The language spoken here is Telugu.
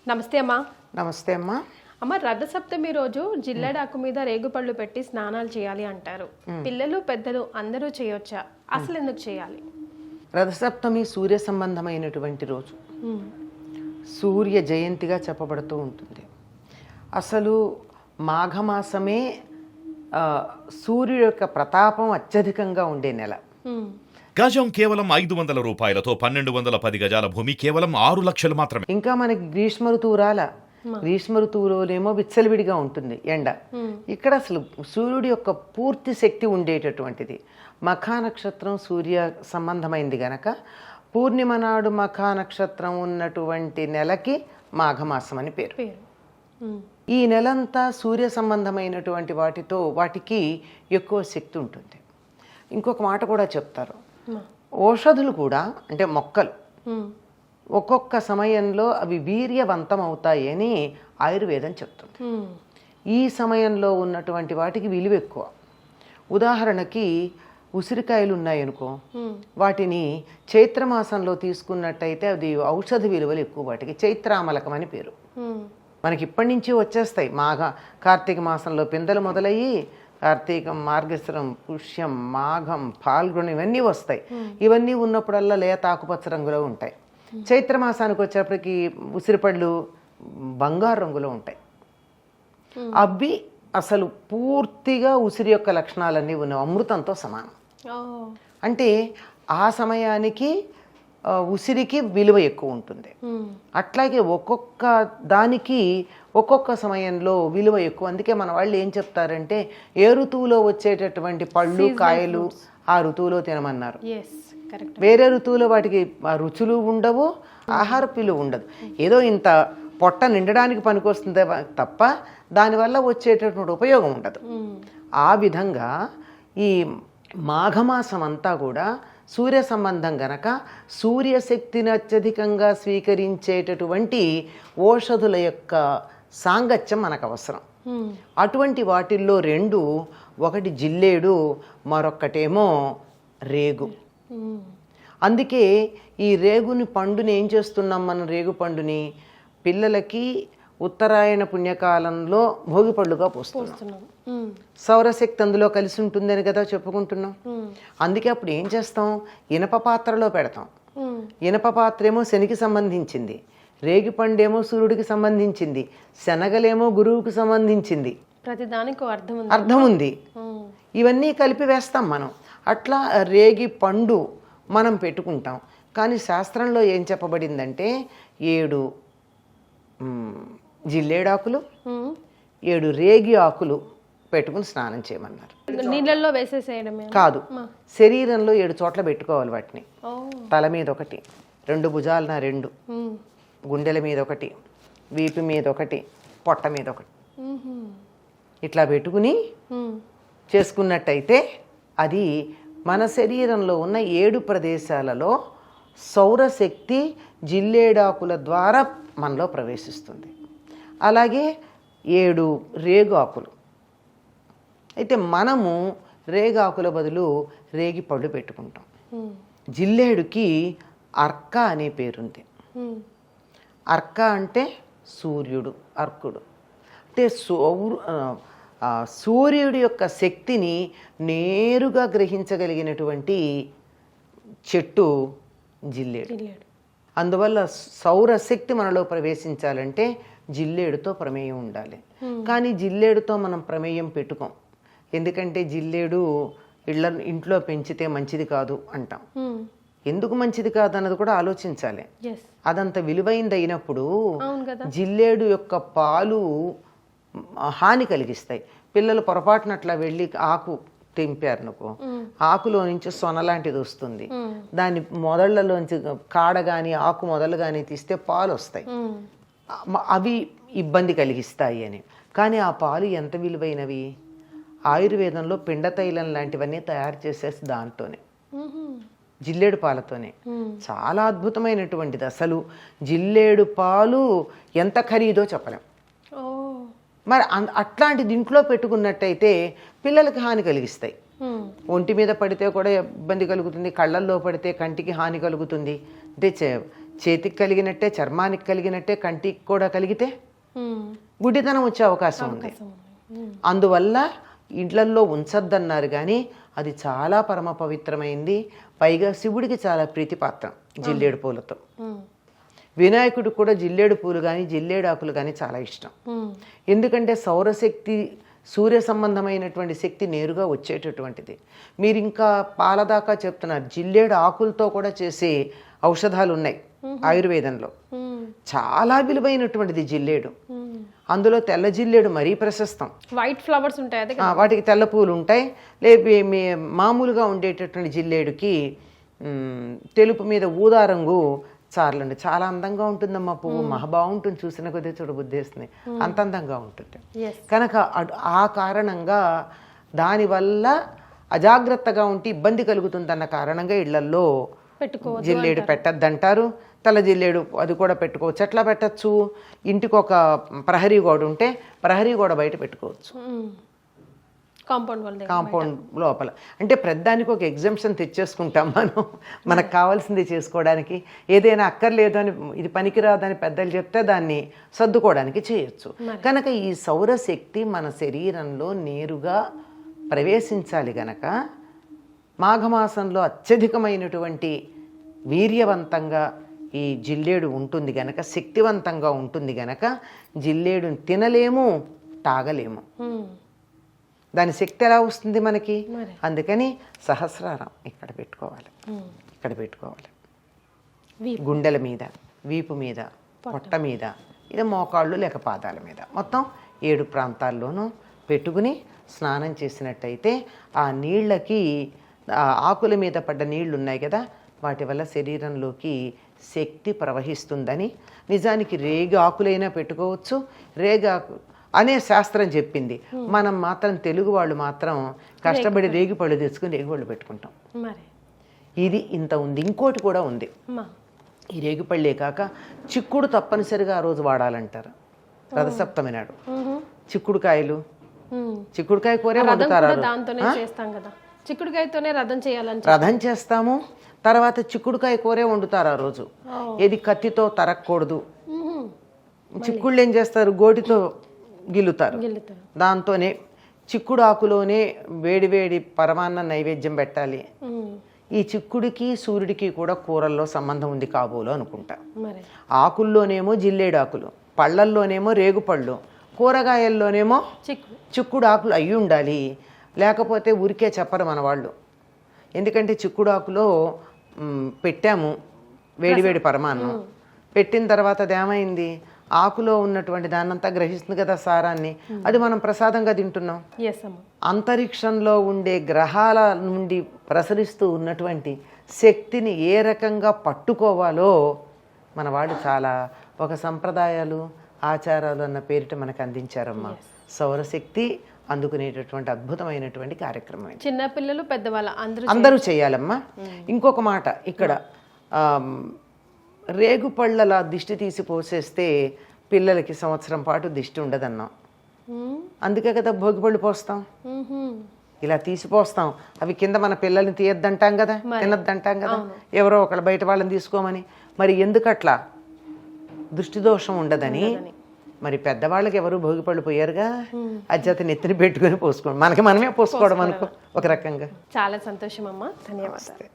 నమస్తే అమ్మా. నమస్తే అమ్మా. అమ్మ, రథసప్తమి రోజు జిల్లెడాకు మీద రేగుపళ్ళు పెట్టి స్నానాలు చేయాలి అంటారు. పిల్లలు పెద్దలు అందరూ చేయొచ్చా? అసలు ఎందుకు చేయాలి? రథసప్తమి సూర్య సంబంధమైనటువంటి రోజు, సూర్య జయంతిగా చెప్పబడుతూ ఉంటుంది. అసలు మాఘమాసమే సూర్యుడి యొక్క ప్రతాపం అత్యధికంగా ఉండే నెల. గజం కేవలం 500 రూపాయలతో 1210 గజాల భూమి కేవలం 6 లక్షలు మాత్రమే. ఇంకా మనకి గ్రీష్మ ఋతువు రాల. గ్రీష్మ ఋతువులోనేమో విచ్చలవిడిగా ఉంటుంది ఎండ. ఇక్కడ అసలు సూర్యుడి యొక్క పూర్తి శక్తి ఉండేటటువంటిది. మఖా నక్షత్రం సూర్య సంబంధమైంది గనక పూర్ణిమ నాడు మఖా నక్షత్రం ఉన్నటువంటి నెలకి మాఘమాసం అని పేరు. ఈ నెలంతా సూర్య సంబంధమైనటువంటి వాటికి ఎక్కువ శక్తి ఉంటుంది. ఇంకొక మాట కూడా చెప్తారు, ఔషధులు కూడా అంటే మొక్కలు ఒక్కొక్క సమయంలో అవి వీర్యవంతం అవుతాయి అని ఆయుర్వేదం చెప్తుంది. ఈ సమయంలో ఉన్నటువంటి వాటికి విలువ ఎక్కువ. ఉదాహరణకి ఉసిరికాయలు ఉన్నాయనుకో, వాటిని చైత్రమాసంలో తీసుకున్నట్టయితే అది ఔషధ విలువలు ఎక్కువ. వాటికి చైత్రామలకం అని పేరు. మనకి ఇప్పటి నుంచి వచ్చేస్తాయి. కార్తీక మాసంలో పిందెలు మొదలయ్యి కార్తీకం, మార్గశిరం, పుష్యం, మాఘం, ఫాల్గుణం ఇవన్నీ వస్తాయి. ఇవన్నీ ఉన్నప్పుడల్లా లేత ఆకుపచ్చ రంగులో ఉంటాయి. చైత్రమాసానికి వచ్చేప్పటికి ఉసిరిపళ్ళు బంగారు రంగులో ఉంటాయి. అవి అసలు పూర్తిగా ఉసిరి యొక్క లక్షణాలన్నీ ఉన్న అమృతంతో సమానం. అంటే ఆ సమయానికి ఉసిరికి విలువ ఎక్కువ ఉంటుంది. అట్లాగే ఒక్కొక్క దానికి ఒక్కొక్క సమయంలో విలువ ఎక్కువ. అందుకే మన వాళ్ళు ఏం చెప్తారంటే ఏ ఋతువులో వచ్చేటటువంటి పళ్ళు కాయలు ఆ ఋతువులో తినమన్నారు. వేరే ఋతువులో వాటికి రుచులు ఉండవు, ఆహార విలువ ఉండదు. ఏదో ఇంత పొట్ట నిండడానికి పనికొస్తుంది తప్ప దానివల్ల వచ్చేటటువంటి ఉపయోగం ఉండదు. ఆ విధంగా ఈ మాఘమాసం అంతా కూడా సూర్య సంబంధం గనక సూర్యశక్తిని అత్యధికంగా స్వీకరించేటటువంటి ఔషధుల యొక్క సాంగత్యం మనకు అవసరం. అటువంటి వాటిల్లో రెండు, ఒకటి జిల్లేడు, మరొక్కటేమో రేగు. అందుకే ఈ రేగుని పండుని ఏం చేస్తున్నాం మనం? రేగు పండుని పిల్లలకి ఉత్తరాయణ పుణ్యకాలంలో భోగిపళ్ళుగా పోస్తున్నాం. సౌరశక్తి అందులో కలిసి ఉంటుందని కదా చెప్పుకుంటున్నాం. అందుకే అప్పుడు ఏం చేస్తాం? ఇనప పాత్రలో పెడతాం. ఇనప పాత్ర ఏమో శనికి సంబంధించింది, రేగి పండేమో సూర్యుడికి సంబంధించింది, శనగలేమో గురువుకి సంబంధించింది. ప్రతిదానికి అర్థం ఉంది. ఇవన్నీ కలిపి వేస్తాం మనం. అట్లా రేగి పండు మనం పెట్టుకుంటాం. కానీ శాస్త్రంలో ఏం చెప్పబడిందంటే 7 జిల్లేడాకులు 7 రేగి ఆకులు పెట్టుకుని స్నానం చేయమన్నారు. నీళ్ళల్లో వేసేసేయడమే కాదు, శరీరంలో 7 చోట్ల పెట్టుకోవాలి వాటిని. తల మీద ఒకటి, 2 భుజాలన 2, గుండెల మీద ఒకటి, వీపు మీద ఒకటి, పొట్ట మీద ఒకటి, ఇట్లా పెట్టుకుని చేసుకున్నట్టయితే అది మన శరీరంలో ఉన్న 7 ప్రదేశాలలో సౌరశక్తి జిల్లేడాకుల ద్వారా మనలో ప్రవేశిస్తుంది. అలాగే 7 రేగు ఆకులు. అయితే మనము రేగాకుల బదులు రేగి పళ్ళు పెట్టుకుంటాం. జిల్లేడుకి అర్క అనే పేరుంది. అర్క అంటే సూర్యుడు, అర్కుడు అంటే సూర్యుడి యొక్క శక్తిని నేరుగా గ్రహించగలిగినటువంటి చెట్టు జిల్లేడు. అందువల్ల సౌరశక్తి మనలో ప్రవేశించాలంటే జిల్లేడుతో ప్రమేయం ఉండాలి. కానీ జిల్లేడుతో మనం ప్రమేయం పెట్టుకోం. ఎందుకంటే జిల్లేడు ఇంట్లో పెంచితే మంచిది కాదు అంటాం. ఎందుకు మంచిది కాదు అన్నది కూడా ఆలోచించాలి. అదంత విలువైంది అయినప్పుడు జిల్లేడు యొక్క పాలు హాని కలిగిస్తాయి. పిల్లలు పొరపాటున అట్లా వెళ్ళి ఆకు తెంపారు అనుకో, ఆకులో నుంచి సొన లాంటిది వస్తుంది. దాని మొదళ్లలోంచి కాడ కానీ ఆకు మొదలు కానీ తీస్తే పాలు వస్తాయి. అవి ఇబ్బంది కలిగిస్తాయి అని. కానీ ఆ పాలు ఎంత విలువైనవి! ఆయుర్వేదంలో పిండ తైలం లాంటివన్నీ తయారు చేసేసి దాంతోనే, జిల్లేడు పాలతోనే. చాలా అద్భుతమైనటువంటిది. అసలు జిల్లేడు పాలు ఎంత ఖరీదో చెప్పలేం. మరి అట్లాంటి దీంట్లో పెట్టుకున్నట్టయితే పిల్లలకి హాని కలిగిస్తాయి. ఒంటి మీద పడితే కూడా ఇబ్బంది కలుగుతుంది, కళ్ళల్లో పడితే కంటికి హాని కలుగుతుంది. అంటే చేతికి కలిగినట్టే, చర్మానికి కలిగినట్టే, కంటికి కూడా కలిగితే ఉమ్. గుడ్డితనం వచ్చే అవకాశం ఉంది. ఉమ్. అందువల్ల ఇండ్లల్లో ఉంచద్దన్నారు కానీ అది చాలా పరమ పవిత్రమైంది. పైగా శివుడికి చాలా ప్రీతిపాత్రం జిల్లేడు పూలతో. ఉమ్. వినాయకుడికి కూడా జిల్లేడు పూలు కానీ జిల్లేడు ఆకులు కానీ చాలా ఇష్టం. ఉమ్. ఎందుకంటే సౌరశక్తి, సూర్య సంబంధమైనటువంటి శక్తి నేరుగా వచ్చేటటువంటిది. మీరు ఇంకా పాలదాకా చెప్తున్నారు, జిల్లేడు ఆకులతో కూడా చేసే ఔషధాలు ఉన్నాయి ఆయుర్వేదంలో. ఉమ్. చాలా విలువైనటువంటిది జిల్లేడు. ఉమ్. అందులో తెల్ల జిల్లేడు మరీ ప్రశస్తం. వైట్ ఫ్లవర్స్ ఉంటాయి అదే వాటికి తెల్ల పూలు ఉంటాయి. లేపి మామూలుగా ఉండేటటువంటి జిల్లేడుకి తెలుపు మీద ఊదా రంగు చార్లండి. చాలా అందంగా ఉంటుందమ్మా పువ్వు, మహా బాగుంటుంది. చూసిన కొద్దీ చూడబుద్ధేస్తుంది, అంత అందంగా ఉంటుంది. కనుక ఆ కారణంగా దానివల్ల అజాగ్రత్తగా ఉంటే ఇబ్బంది కలుగుతుందన్న కారణంగా ఇళ్లల్లో జిల్లేడు పెట్టద్దంటారు. తెల్ల జిల్లేడు అది కూడా పెట్టుకోవచ్చు. ఎట్లా పెట్టచ్చు? ఇంటికి ఒక ప్రహరీ గోడ ఉంటే ప్రహరీ గోడ బయట పెట్టుకోవచ్చు, కాంపౌండ్ లోపల. అంటే ప్రతిదానికి ఒక ఎగ్జంప్షన్ తెచ్చేసుకుంటాం మనం, మనకు కావాల్సింది చేసుకోవడానికి. ఏదైనా అక్కర్లేదు అని, ఇది పనికిరాదని పెద్దలు చెప్తే దాన్ని సర్దుకోవడానికి చేయొచ్చు. కనుక ఈ సౌరశక్తి మన శరీరంలో నేరుగా ప్రవేశించాలి గనక మాఘమాసంలో అత్యధికమైనటువంటి వీర్యవంతంగా ఈ జిల్లేడు ఉంటుంది గనక, శక్తివంతంగా ఉంటుంది గనక జిల్లేడుని తినలేము, తాగలేము. దాని శక్తి ఎలా వస్తుంది మనకి? అందుకని సహస్రారం ఇక్కడ పెట్టుకోవాలి, ఇక్కడ పెట్టుకోవాలి. గుండెల మీద, వీపు మీద, పొట్ట మీద, ఇది మోకాళ్ళు లేక పాదాల మీద, మొత్తం 7 ప్రాంతాల్లోనూ పెట్టుకుని స్నానం చేసినట్టయితే ఆ నీళ్ళకి, ఆకుల మీద పడ్డ నీళ్లు ఉన్నాయి కదా, వాటి వల్ల శరీరంలోకి శక్తి ప్రవహిస్తుందని. నిజానికి రేగి ఆకులైనా పెట్టుకోవచ్చు, రేగాకు అనే శాస్త్రం చెప్పింది. మనం మాత్రం తెలుగు వాళ్ళు మాత్రం కష్టపడి రేగి పళ్ళు తెచ్చుకుని రేగి పళ్ళు పెట్టుకుంటాం. ఇది ఇంత ఉంది. ఇంకోటి కూడా ఉంది. ఈ రేగిపళ్ళే కాక చిక్కుడు తప్పనిసరిగా ఆ రోజు వాడాలంటారు రథసప్తమి నాడు. చిక్కుడుకాయలు, చిక్కుడుకాయ కూరే వండుతారు. చిక్కుడుకాయతోనే రథం చేస్తాము. తర్వాత చిక్కుడుకాయ కూరే వండుతారు ఆ రోజు. ఏది కత్తితో తరగకూడదు. చిక్కుళ్ళు ఏం చేస్తారు? గోటితో గిల్లుతారు. దాంతోనే చిక్కుడు ఆకులోనే వేడివేడి పరమాన్న నైవేద్యం పెట్టాలి. ఈ చిక్కుడికి సూర్యుడికి కూడా కూరల్లో సంబంధం ఉంది కాబోలు అనుకుంటా. ఆకుల్లోనేమో జిల్లేడు ఆకులు, పళ్ళల్లోనేమో రేగుపళ్ళు, కూరగాయల్లోనేమో చిక్కుడు ఆకులు అయ్యి ఉండాలి. లేకపోతే ఊరికే చెప్పరు మన వాళ్ళు. ఎందుకంటే చిక్కుడు ఆకులో పెట్టాము వేడివేడి పరమాన్నం, పెట్టిన తర్వాత అదేమైంది? ఆకులో ఉన్నటువంటి దాన్నంతా గ్రహిస్తుంది కదా సారాన్ని, అది మనం ప్రసాదంగా తింటున్నాం. అంతరిక్షంలో ఉండే గ్రహాల నుండి ప్రసరిస్తూ ఉన్నటువంటి శక్తిని ఏ రకంగా పట్టుకోవాలో మన వాళ్ళు చాలా ఒక సంప్రదాయాలు, ఆచారాలు అన్న పేరిట మనకు అందించారమ్మా. సౌరశక్తి అందుకునేటటువంటి అద్భుతమైనటువంటి కార్యక్రమం. చిన్నపిల్లలు, పెద్దవాళ్ళు అందరూ చేయాలమ్మా. ఇంకొక మాట ఇక్కడ, రేగుపళ్ళలా దిష్టి తీసి పోసేస్తే పిల్లలకి సంవత్సరం పాటు దిష్టి ఉండదన్నాం. అందుకే కదా భోగిపళ్ళు పోస్తాం, ఇలా తీసిపోస్తాం. అవి కింద మన పిల్లల్ని తీయద్దంటాం కదా, తినద్దంటాం కదా, ఎవరో ఒకళ్ళు బయట వాళ్ళని తీసుకోమని. మరి ఎందుకట్లా? దృష్టి దోషం ఉండదని. మరి పెద్దవాళ్ళకి ఎవరు భోగిపళ్ళు పోయారుగా, అజ్జత నెత్తిని పెట్టుకుని పోసుకోండి. మనకి మనమే పోసుకోవడం అనుకో ఒక రకంగా. చాలా సంతోషం అమ్మా, ధన్యవాదాలు.